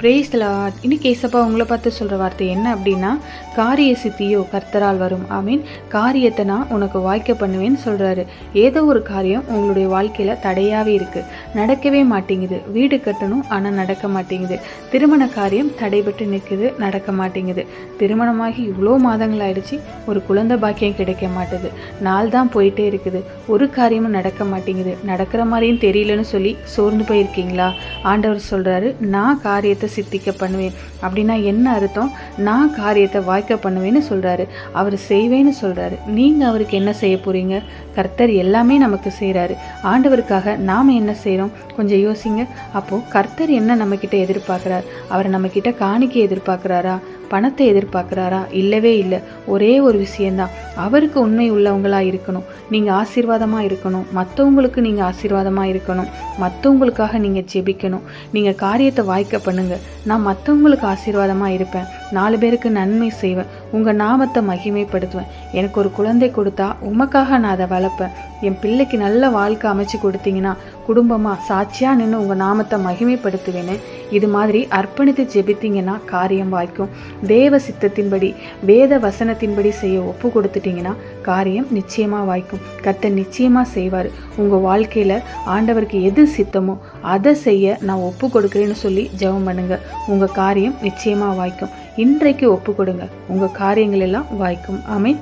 Praise the Lord. இன்னைக்கு ஏசப்பா உங்களை பார்த்து சொல்கிற வார்த்தை என்ன அப்படின்னா, காரிய சித்தியோ கர்த்தரால் வரும். ஆமீன். காரியத்தை நான் உனக்கு வாய்க்க பண்ணுவேன்னு சொல்கிறாரு. ஏதோ ஒரு காரியம் உங்களுடைய வாழ்க்கையில் தடையாகவே இருக்குது, நடக்கவே மாட்டேங்குது. வீடு கட்டணும் ஆனால் நடக்க மாட்டேங்குது. திருமண காரியம் தடைபட்டு நிற்குது, நடக்க மாட்டேங்குது. திருமணமாகி இவ்வளோ மாதங்கள் ஆயிடுச்சு, ஒரு குழந்தை பாக்கியம் கிடைக்க மாட்டுது. நாள் தான் போயிட்டே இருக்குது, ஒரு காரியமும் நடக்க மாட்டேங்குது. நடக்கிற மாதிரியும் தெரியலன்னு சொல்லி சோர்ந்து போயிருக்கீங்களா? ஆண்டவர் சொல்கிறாரு, நான் காரியத்தை சித்திக்க பண்ணுவேன். அப்படின்னா என்ன அர்த்தம்? நான் காரியத்தை வாய்க்க பண்ணுவேன்னு சொல்றாரு. அவர் செய்வேன்னு சொல்றாரு. நீங்க அவருக்கு என்ன செய்ய போறீங்க? கர்த்தர் எல்லாமே நமக்கு செய்கிறாரு. ஆண்டவருக்காக நாம் என்ன செய்கிறோம்? கொஞ்சம் யோசிங்க. அப்போது கர்த்தர் என்ன நம்மக்கிட்ட எதிர்பார்க்குறார்? அவர் நம்மக்கிட்ட காணிக்கை எதிர்பார்க்குறாரா? பணத்தை எதிர்பார்க்குறாரா? இல்லவே இல்லை. ஒரே ஒரு விஷயந்தான், அவருக்கு உண்மை உள்ளவங்களாக இருக்கணும். நீங்கள் ஆசீர்வாதமாக இருக்கணும், மற்றவங்களுக்கு நீங்கள் ஆசீர்வாதமாக இருக்கணும், மற்றவங்களுக்காக நீங்கள் ஜெபிக்கணும். நீங்கள் காரியத்தை வாய்க்க பண்ணுங்கள். நான் மற்றவங்களுக்கு ஆசீர்வாதமாக இருப்பேன், 4 பேருக்கு நன்மை செய்வேன், உங்கள் நாமத்தை மகிமைப்படுத்துவேன். எனக்கு ஒரு குழந்தை கொடுத்தா உமக்காக நான் அதை வளர்ப்பேன். என் பிள்ளைக்கு நல்ல வாழ்க்கை அமைச்சு கொடுத்தீங்கன்னா குடும்பமாக சாட்சியாக நின்று உங்கள் நாமத்தை மகிமைப்படுத்துவேன்னு இது மாதிரி அர்ப்பணித்து ஜெபித்தீங்கன்னா காரியம் வாய்க்கும். தேவ சித்தத்தின்படி வேத வசனத்தின்படி செய்ய ஒப்பு கொடுத்துட்டிங்கன்னா காரியம் நிச்சயமாக வாய்க்கும். கர்த்தர் நிச்சயமாக செய்வார். உங்கள் வாழ்க்கையில் ஆண்டவருக்கு எது சித்தமோ அதை செய்ய நான் ஒப்பு கொடுக்குறேன்னு சொல்லி ஜெபம் பண்ணுங்க. உங்கள் காரியம் நிச்சயமாக வாய்க்கும். இன்றைக்கு ஒப்பு கொடுங்க, உங்கள் காரியங்கள் எல்லாம் வாய்க்கும். ஆமீன்.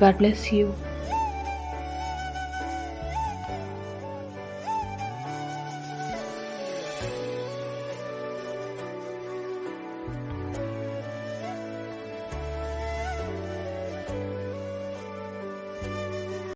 God bless you.